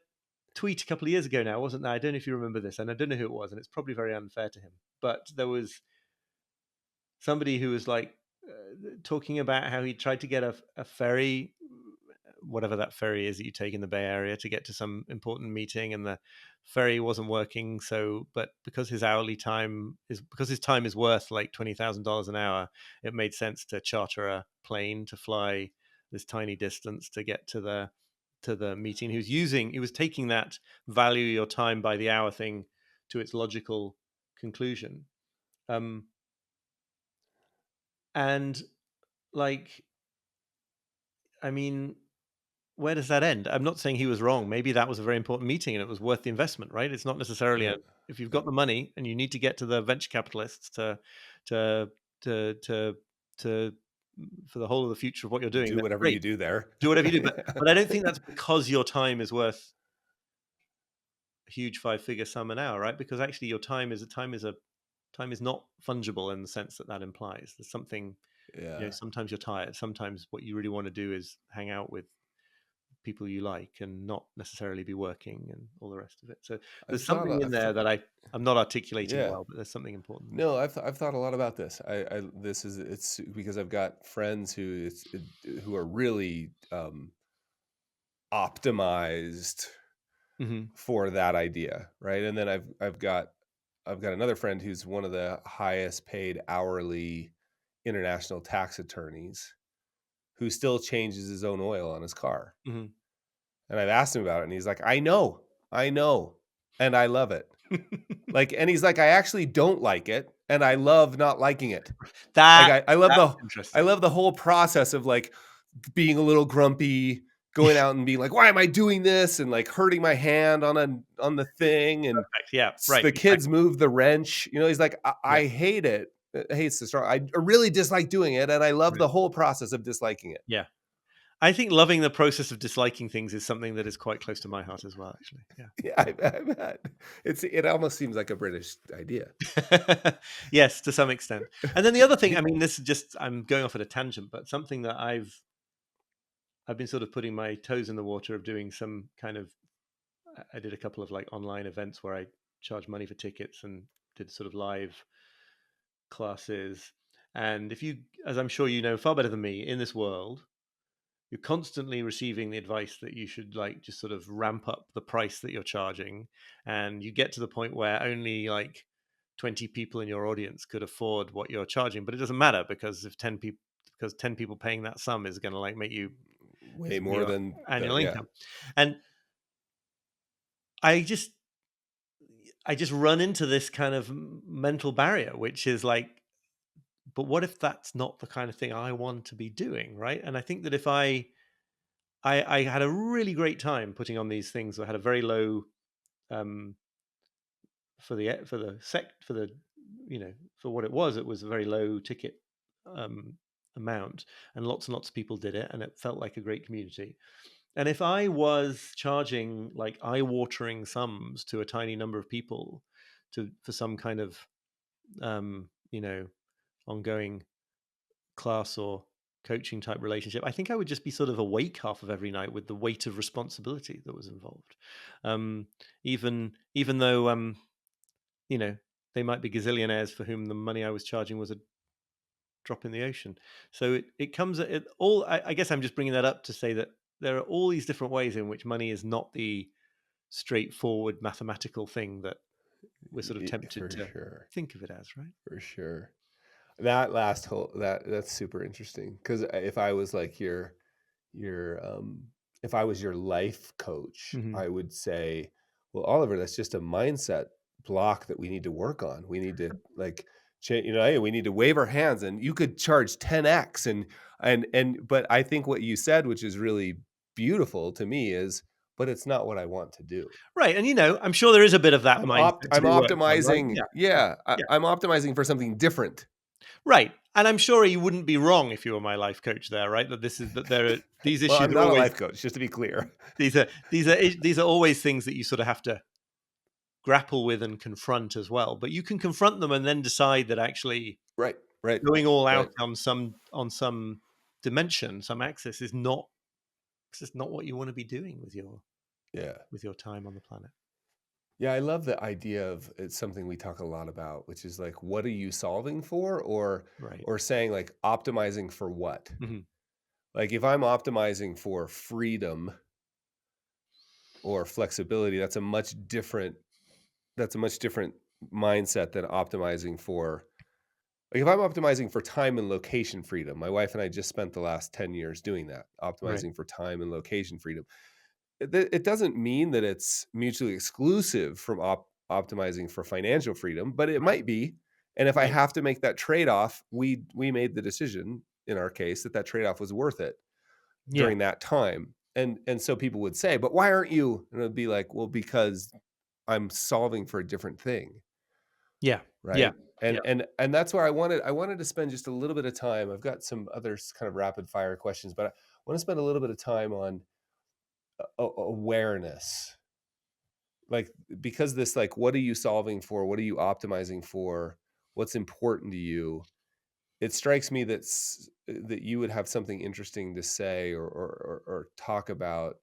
tweet a couple of years ago now, wasn't there? I don't know if you remember this, and I don't know who it was, and it's probably very unfair to him. But there was somebody who was like talking about how he tried to get a ferry, whatever that ferry is that you take in the Bay Area to get to some important meeting, and the ferry wasn't working. So, but because his time is worth like $20,000 an hour, it made sense to charter a plane to fly this tiny distance to get to the meeting. He was taking that value your time by the hour thing to its logical conclusion. Um, and like, I mean, where does that end? I'm not saying he was wrong. Maybe that was a very important meeting and it was worth the investment, right? It's not necessarily Yeah, if you've yeah. got the money and you need to get to the venture capitalists to to to to for the whole of the future of what you're doing, Do then whatever you great. do there. Do whatever you do. But I don't think that's because your time is worth a huge five-figure sum an hour, right? Because actually your time is not fungible in the sense that that implies. There's something, Yeah. sometimes you're tired. Sometimes what you really want to do is hang out with people you like and not necessarily be working and all the rest of it. So I've there's thought, something in I've there thought, that I'm not articulating yeah. well, but there's something important there. No, I've thought a lot about this. It's because I've got friends who are really optimized Hmm. for that idea, right? And then I've got another friend who's one of the highest paid hourly international tax attorneys who still changes his own oil on his car. Hmm. And I've asked him about it, and he's like, I know, and I love it. Like, and he's like, I actually don't like it, and I love not liking it. Like, that I love that's I interesting. love the whole process of like being a little grumpy, going out and being like, why am I doing this? And like hurting my hand on the thing, and Yeah, right, the kids exactly. move the wrench. He's like, Yeah, I hate it. Hate's the strong. I really dislike doing it, and I love right. the whole process of disliking it. Yeah. I think loving the process of disliking things is something that is quite close to my heart as well, actually. Yeah, I bet it almost seems like a British idea. Yeah. Yes, to some extent. And then the other thing, I mean, this is just I'm going off at a tangent, but something that I've been sort of putting my toes in the water of doing some kind of I did a couple of like online events where I charged money for tickets and did sort of live classes. And if you, as I'm sure you know far better than me, in this world, you're constantly receiving the advice that you should like just sort of ramp up the price that you're charging. And you get to the point where only like 20 people in your audience could afford what you're charging. But it doesn't matter because 10 people paying that sum is going to like make you, Way it's going to be more your than annual yeah. income. And I just I just run into this kind of mental barrier, which is like, but what if that's not the kind of thing I want to be doing, right? And I think that if I had a really great time putting on these things, I had a very low um, for the sec for the for what it was a very low ticket um, amount, and lots of people did it, and it felt like a great community. And if I was charging like eye-watering sums to a tiny number of people for some kind of um, you know, ongoing class or coaching type relationship, I think I would just be sort of awake half of every night with the weight of responsibility that was involved. Um, even though you know, they might be gazillionaires for whom the money I was charging was a drop in the ocean. So it comes at it all. I guess I'm just bringing that up to say that there are all these different ways in which money is not the straightforward mathematical thing that we're sort of tempted For to sure, think of it as, right? for sure. That last whole that's super interesting because if I was like your if I was your life coach, Hmm. I would say, well, Oliver, that's just a mindset block that we need to work on. We need to like change, hey, we need to wave our hands, and you could charge 10x, but I think what you said, which is really beautiful to me, is but it's not what I want to do. Right, and I'm sure there is a bit of that mindset to I'm be worked on, right? optimizing. Yeah, yeah, Yeah, yeah. I'm optimizing for something different. Right. And I'm sure you wouldn't be wrong if you were my life coach there, right? That there are these Well, I'm issues are not a always life coach, just to be clear. these are always things that you sort of have to grapple with and confront as well. But you can confront them and then decide that actually Right, right, going all right. out on some dimension, some axis is not it's just not what you want to be doing Yeah. with your time on the planet. Yeah, I love the idea of it's something we talk a lot about, which is like, what are you solving for? Right. Or saying like optimizing for what? Hmm. Like if I'm optimizing for freedom or flexibility, that's a much different mindset than optimizing for like if I'm optimizing for time and location freedom. My wife and I just spent the last 10 years doing that, Right. optimizing for time and location freedom. It doesn't mean that it's mutually exclusive from optimizing for financial freedom, but it Right. might be. And if I Right. have to make that trade-off, we made the decision in our case that that trade-off was worth it Yeah. during that time. And so people would say, "But why aren't you?" And it'd be like, "Well, because I'm solving for a different thing." Yeah. Yeah. Right? Yeah. And that's where I wanted to spend just a little bit of time. I've got some other kind of rapid fire questions, but I want to spend a little bit of time on awareness, like because this like what are you solving for, what are you optimizing for, what's important to you. It strikes me that you would have something interesting to say or talk about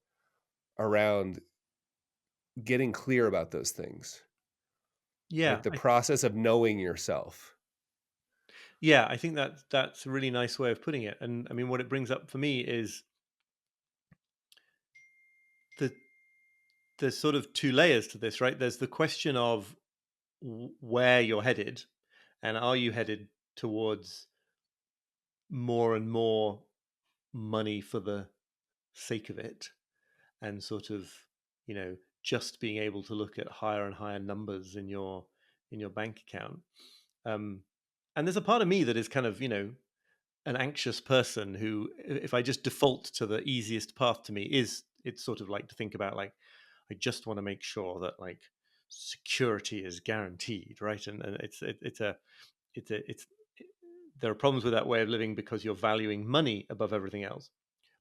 around getting clear about those things, Yeah. like the process of knowing yourself. Yeah, I think that's a really nice way of putting it. And I mean, what it brings up for me is the there's sort of two layers to this, right? There's the question of where you're headed, and are you headed towards more and more money for the sake of it, and sort of, you know, just being able to look at higher and higher numbers in your bank account. Um, and there's a part of me that is kind of, you know, an anxious person who, if I just default to the easiest path to me, is it's sort of like to think about like I just want to make sure that like security is guaranteed, right? And it's there are problems with that way of living because you're valuing money above everything else.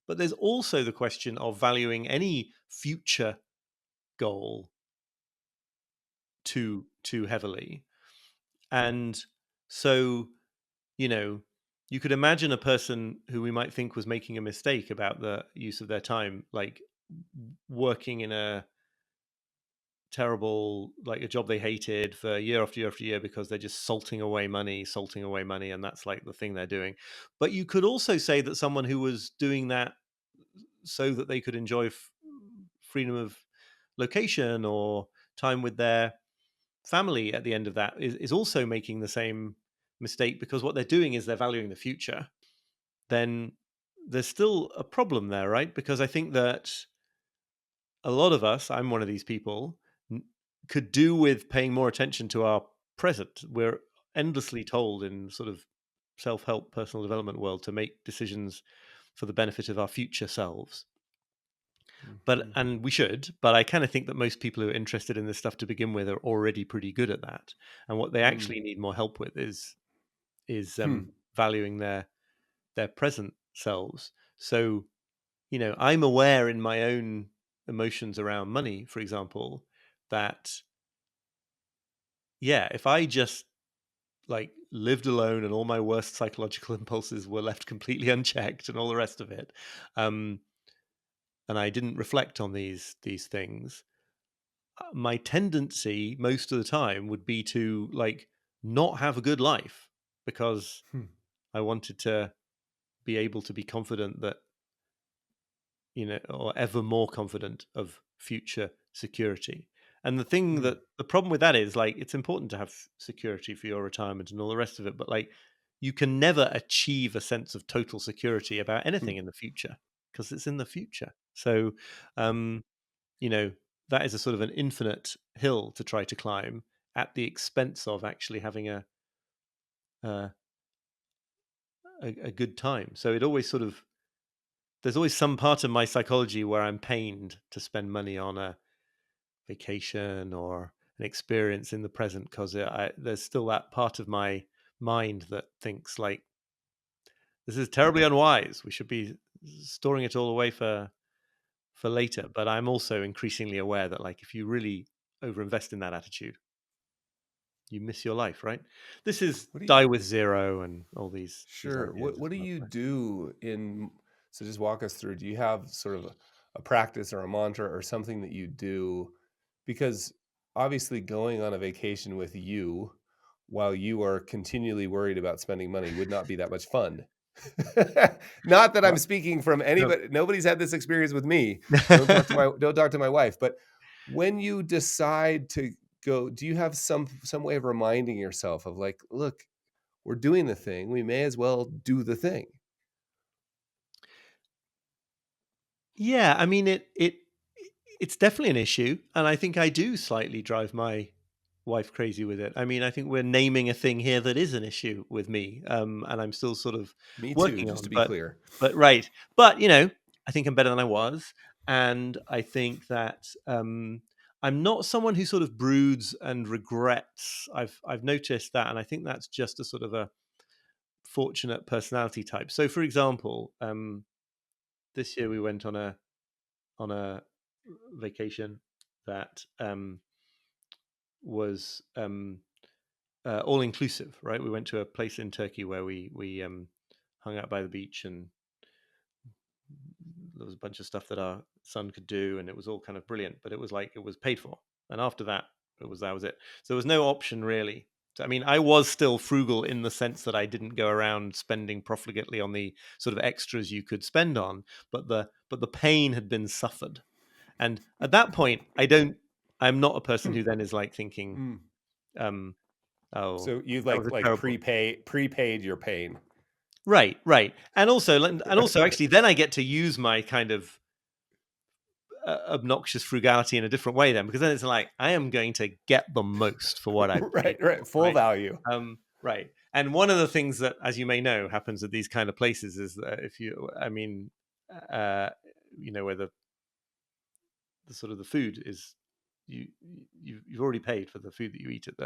But there's also the question of valuing any future goal too heavily. And so, you know, you could imagine a person who we might think was making a mistake about the use of their time, like working in a terrible, like a job they hated for year after year after year because they're just salting away money, and that's like the thing they're doing. But you could also say that someone who was doing that so that they could enjoy freedom of location or time with their family at the end of that is also making the same mistake, because what they're doing is they're valuing the future. Then there's still a problem there, right? Because I think that a lot of us, I'm one of these people, n- could do with paying more attention to our present. We're endlessly told in sort of self-help personal development world to make decisions for the benefit of our future selves. But Mhm. and we should, but I kind of think that most people who are interested in this stuff to begin with are already pretty good at that. And what they Mm. actually need more help with is Hmm. valuing their present selves. So, you know, I'm aware in my own emotions around money, for example, that yeah, if I just like lived alone and all my worst psychological impulses were left completely unchecked and all the rest of it, um, and I didn't reflect on these things, my tendency most of the time would be to like not have a good life because Hmm. I wanted to be able to be confident that, you know, or ever more confident of future security. And the thing Hmm. that the problem with that is like it's important to have security for your retirement and all the rest of it, but like you can never achieve a sense of total security about Hmm. anything in the future because it's in the future. So, um, you know, that is a sort of an infinite hill to try to climb at the expense of actually having a, a good time. So it always sort of there's always some part of my psychology where I'm pained to spend money on a vacation or an experience in the present because there's still that part of my mind that thinks like, this is terribly unwise. We should be storing it all away for later. But I'm also increasingly aware that like if you really overinvest in that attitude, you miss your life, right? This is What do you, die with zero and all these sure. ideas. What do Of, you do in, so just walk us through, do you have sort of a practice or a mantra or something that you do? Because obviously going on a vacation with you while you are continually worried about spending money would not be that much fun. Not that I'm well, speaking from no. anybody. Nobody's had this experience with me. Don't talk to my wife. But when you decide to go, do you have some way of reminding yourself of like, look, we're doing the thing. We may as well do the thing. Yeah, I mean it's definitely an issue, and I think I do slightly drive my wife crazy with it. I mean, I think we're naming a thing here that is an issue with me, and I'm still sort of Me too, working just to on. be clear. But right, but I think I'm better than I was, and I think that I'm not someone who sort of broods and regrets. I've noticed that, and I think that's just a sort of a fortunate personality type. So, for example, this year we went on a vacation that was all inclusive. Right, we went to a place in Turkey where we hung out by the beach, and there was a bunch of stuff that our son could do, and it was all kind of brilliant. But it was like it was paid for, and after that, that was it. So there was no option really. I mean, I was still frugal in the sense that I didn't go around spending profligately on the sort of extras you could spend on, but the pain had been suffered. And at that point, I'm not a person who then is like thinking, Mm. um, oh, So you that was a like terrible. prepaid your pain. Right. And also actually then I get to use my kind of obnoxious frugality in a different way then, because then it's like I am going to get the most for what I've paid Right. for, Full right? value. Right. And one of the things that, as you may know, happens at these kind of places is that if you, I mean, uh, where the sort of the food is, you you've already paid for the food that you eat at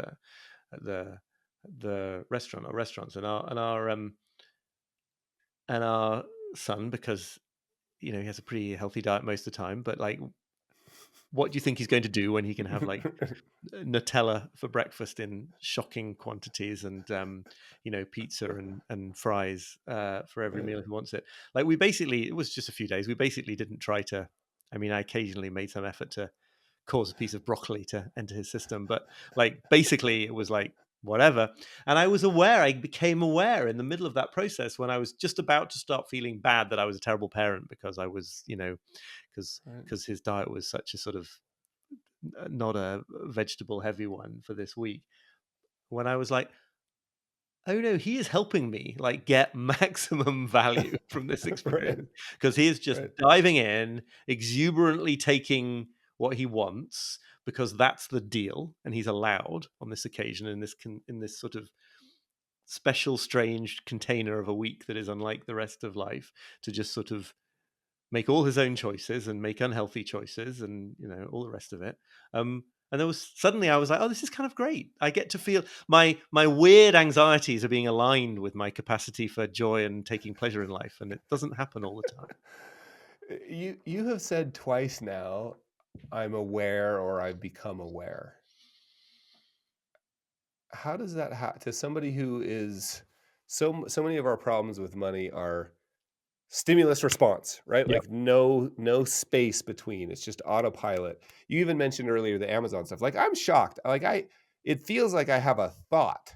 the restaurant or restaurants, and our son, because he has a pretty healthy diet most of the time, but like, what do you think he's going to do when he can have like Nutella for breakfast in shocking quantities, and pizza and fries for every Right. meal if he wants it? Like, it was just a few days. We basically didn't try to. I mean, I occasionally made some effort to cause a piece of broccoli to enter his system, but like basically it was like whatever. And I became aware in the middle of that process when I was just about to start feeling bad that I was a terrible parent because I was, because Right. his diet was such a sort of not a vegetable heavy one for this week, when I was like, oh no, he is helping me like get maximum value from this Right. experience, because he is just Right. diving in, exuberantly taking what he wants, because that's the deal, and he's allowed on this occasion in this sort of special, strange container of a week that is unlike the rest of life, to just sort of make all his own choices and make unhealthy choices, and all the rest of it. And there was suddenly I was like, oh, this is kind of great. I get to feel my weird anxieties are being aligned with my capacity for joy and taking pleasure in life, and it doesn't happen all the time. You have said twice now, I'm aware or I've become aware. How does that to somebody who is so many of our problems with money are stimulus response, right? Yep. Like no space between. It's just autopilot. You even mentioned earlier the Amazon stuff. Like I'm shocked. It feels like I have a thought.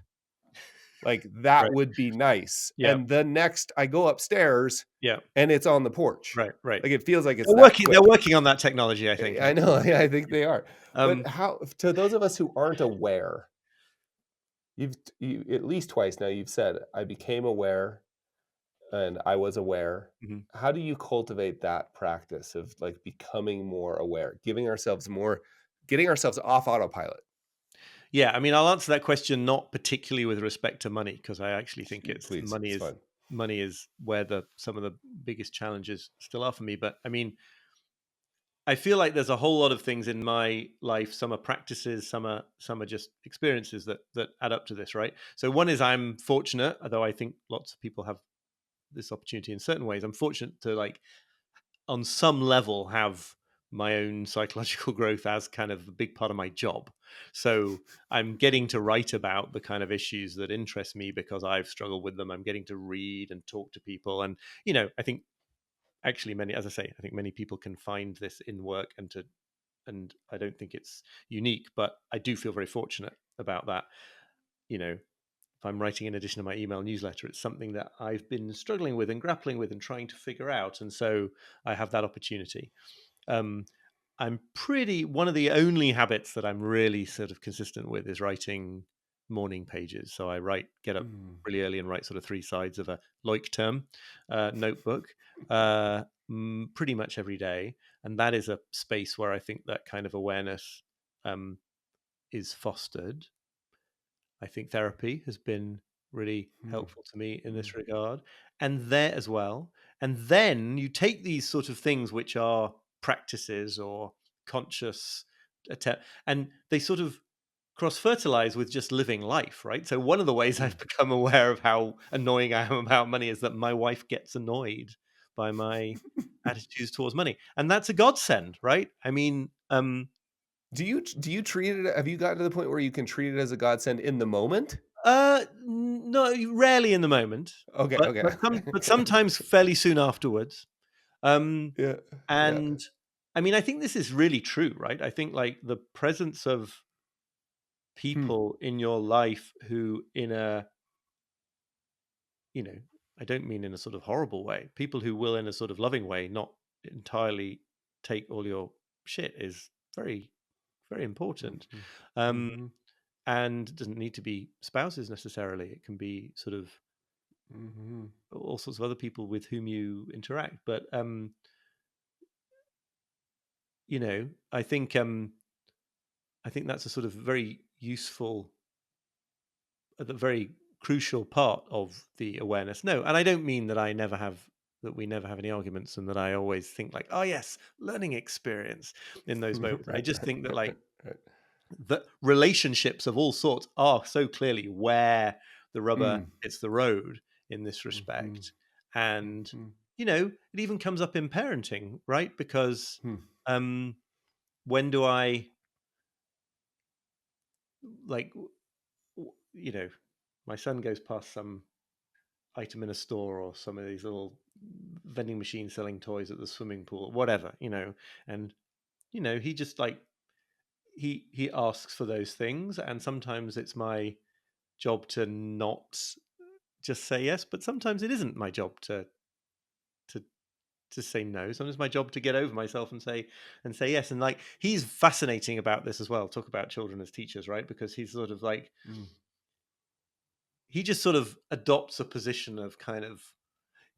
Like that Right. would be nice. Yep. And the next I go upstairs Yep. and it's on the porch. Right. Like it feels like it's They're that working. They're quick. working on that technology, I think, I know. actually. I think they are. But Um, how, to those of us who aren't aware, you at least twice now you've said I became aware and I was aware. mhm. How do you cultivate that practice of like becoming more aware, getting ourselves off autopilot? Yeah, I mean, I'll answer that question not particularly with respect to money, because I actually think it's Please, it's fun. money is where the some of the biggest challenges still are for me. But I mean, I feel like there's a whole lot of things in my life. Some are practices, some are just experiences that add up to this, right? So one is I'm fortunate, although I think lots of people have this opportunity in certain ways. I'm fortunate to like on some level have my own psychological growth as kind of a big part of my job. So I'm getting to write about the kind of issues that interest me because I've struggled with them. I'm getting to read and talk to people. And, I think actually many, as I say, I think many people can find this in work and I don't think it's unique, but I do feel very fortunate about that. If I'm writing in addition to my email newsletter, it's something that I've been struggling with and grappling with and trying to figure out. And so I have that opportunity. Um, one of the only habits that I'm really sort of consistent with is writing morning pages. So get up Mm. really early and write sort of 3 sides of a Loic term notebook pretty much every day. And that is a space where I think that kind of awareness is fostered. I think therapy has been really Mm. helpful to me in Mm. this regard, and there as well. And then you take these sort of things which are practices or conscious attempt, and they sort of cross fertilize with just living life, right? So one of the ways Mm. I've become aware of how annoying I am about money is that my wife gets annoyed by my attitudes towards money, and that's a godsend, right? I mean, Do you treat it? Have you gotten to the point where you can treat it as a godsend in the moment? no, rarely in the moment, Okay, but okay. sometimes fairly soon afterwards. Um, Yeah, yeah. and I mean, I think this is really true, right? I think like the presence of Hmm. people in your life who, you know, I don't mean in a sort of horrible way, people who will in a sort of loving way, not entirely take all your shit is very, very important. Mhm. Um, Mhm. and it doesn't need to be spouses necessarily. It can be sort of Mhm. all sorts of other people with whom you interact. But I think that's a sort of very useful, the very crucial part of the awareness. No, and I don't mean that we never have any arguments and that I always think like, oh yes, learning experience in those moments. I Right, just right, think that right, like right. the relationships of all sorts are so clearly where the rubber Mm. hits the road in this Mhm. respect. And, Mhm. it even comes up in parenting, right? Because Hmm. um, when do I like, my son goes past some item in a store or some of these little vending machines selling toys at the swimming pool, whatever, and, he just like, he asks for those things. And sometimes it's my job to not just say yes, but sometimes it isn't my job to to say no. Sometimes it's my job to get over myself and say yes. And like he's fascinating about this as well. Talk about children as teachers, right? Because he's sort of like Mm. he just sort of adopts a position of kind of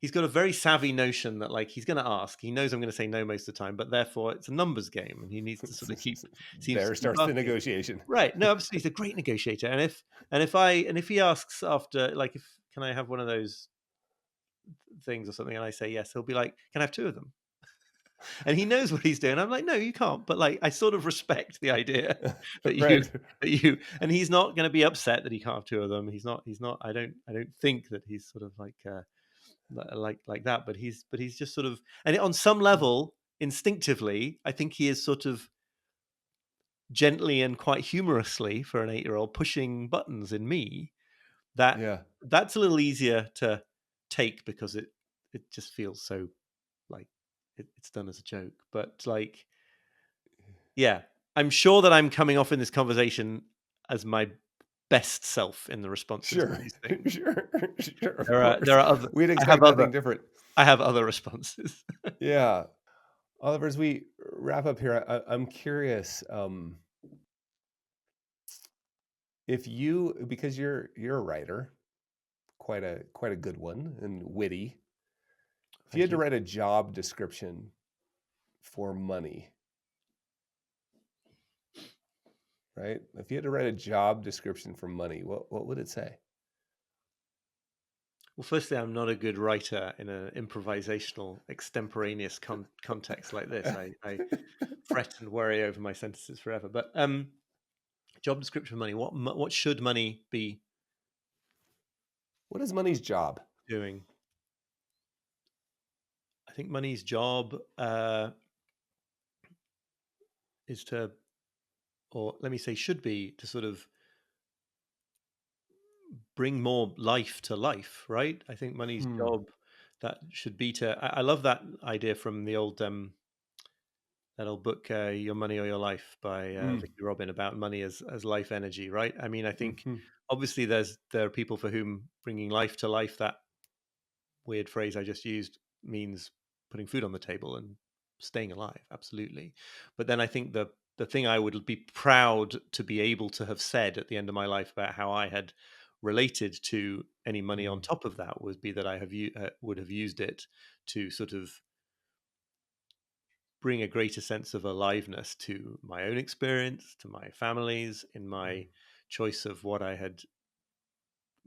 he's got a very savvy notion that like he's going to ask. He knows I'm going to say no most of the time, but therefore it's a numbers game, and he needs to sort of seems to There keep starts the asking. negotiation. Right? No, absolutely, he's a great negotiator. And if he asks after like if can I have one of those things or something, and I say yes, he'll be like, "Can I have two of them?" And he knows what he's doing. I'm like, "No, you can't." But like, I sort of respect the idea that you Right. and he's not going to be upset that he can't have two of them. He's not. I don't think that he's sort of like that. But he's just sort of, and on some level, instinctively, I think he is sort of gently and quite humorously for an 8-year-old pushing buttons in me that Yeah. that's a little easier to take because it just feels so like it's done as a joke. But like, yeah, I'm sure that I'm coming off in this conversation as my best self in the responses to Sure. these things. Sure. Sure. Of course. There are other. We'd I have expect other. nothing different. I have other responses. Yeah. Oliver, as we wrap up here, I'm curious, if you, because you're a writer, quite a good one and witty. If you Thank had to you. write a job description for money, right? If you had to write a job description for money, what would it say? Well, firstly, I'm not a good writer in an improvisational, extemporaneous context like this. I fret and worry over my sentences forever. But job description of money. What should money be What is money's job? doing? I think money's job is to, or let me say, should be to sort of bring more life to life, right? I think money's Hmm. job that should be to. I love that idea from the old that old book, Your Money or Your Life by Mm. Vicky Robin, about money as life energy, right? I mean, I think Hmm. obviously there are people for whom bringing life to life, that weird phrase I just used, means putting food on the table and staying alive, absolutely. But then I think the thing I would be proud to be able to have said at the end of my life about how I had related to any money on top of that would be that I would have used it to sort of bring a greater sense of aliveness to my own experience, to my family's, in my choice of what I had,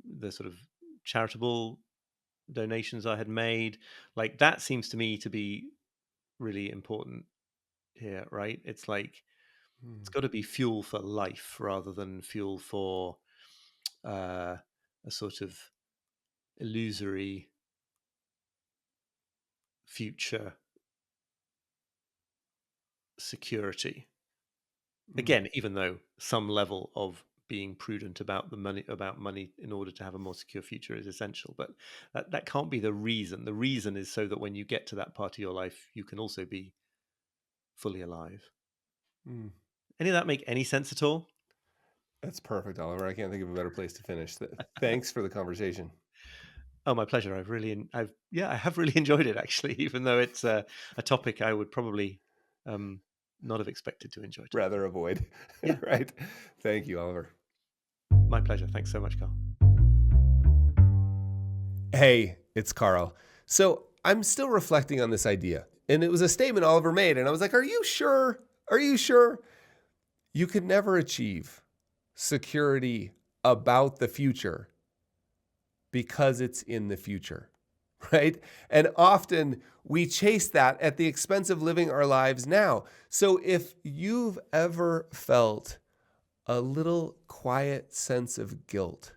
the sort of charitable donations I had made. Like that seems to me to be really important here, right? It's like it's got to be fuel for life rather than fuel for a sort of illusory future security. Again, even though some level of being prudent about money in order to have a more secure future is essential, but that can't be the reason. The reason is so that when you get to that part of your life, you can also be fully alive. Mm. Any of that make any sense at all? That's perfect, Oliver. I can't think of a better place to finish. Thanks for the conversation. Oh, my pleasure. I have really enjoyed it actually, even though it's a topic I would probably not have expected to enjoy talking. Rather avoid. Yeah, Right. Thank you, Oliver. my pleasure. Thanks so much, Carl. Hey, it's Carl. So I'm still reflecting on this idea. And it was a statement Oliver made. And I was like, are you sure? Are you sure? You could never achieve security about the future because it's in the future, right? And often we chase that at the expense of living our lives now. So if you've ever felt a little quiet sense of guilt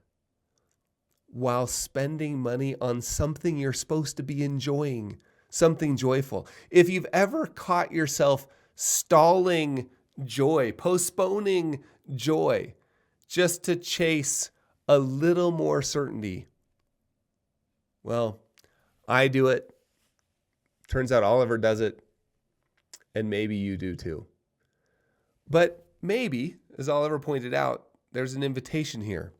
while spending money on something you're supposed to be enjoying, something joyful, if you've ever caught yourself stalling joy, postponing joy, just to chase a little more certainty, well, I do it. Turns out Oliver does it. And maybe you do too. But maybe, as Oliver pointed out, there's an invitation here.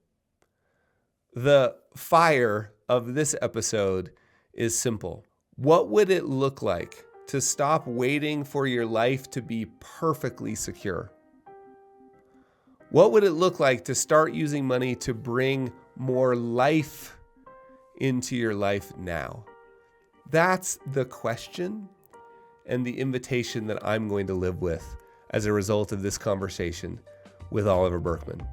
The fire of this episode is simple. What would it look like to stop waiting for your life to be perfectly secure? What would it look like to start using money to bring more life into your life now? That's the question and the invitation that I'm going to live with as a result of this conversation with Oliver Burkeman.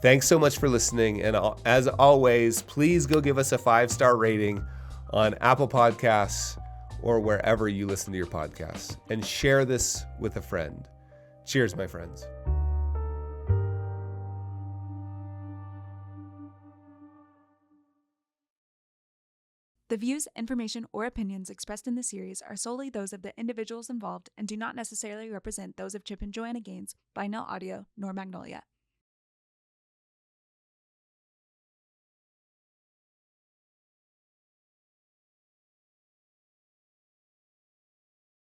Thanks so much for listening. And as always, please go give us a 5-star rating on Apple Podcasts or wherever you listen to your podcasts, and share this with a friend. Cheers, my friends. The views, information, or opinions expressed in the series are solely those of the individuals involved and do not necessarily represent those of Chip and Joanna Gaines, Binel Audio, nor Magnolia.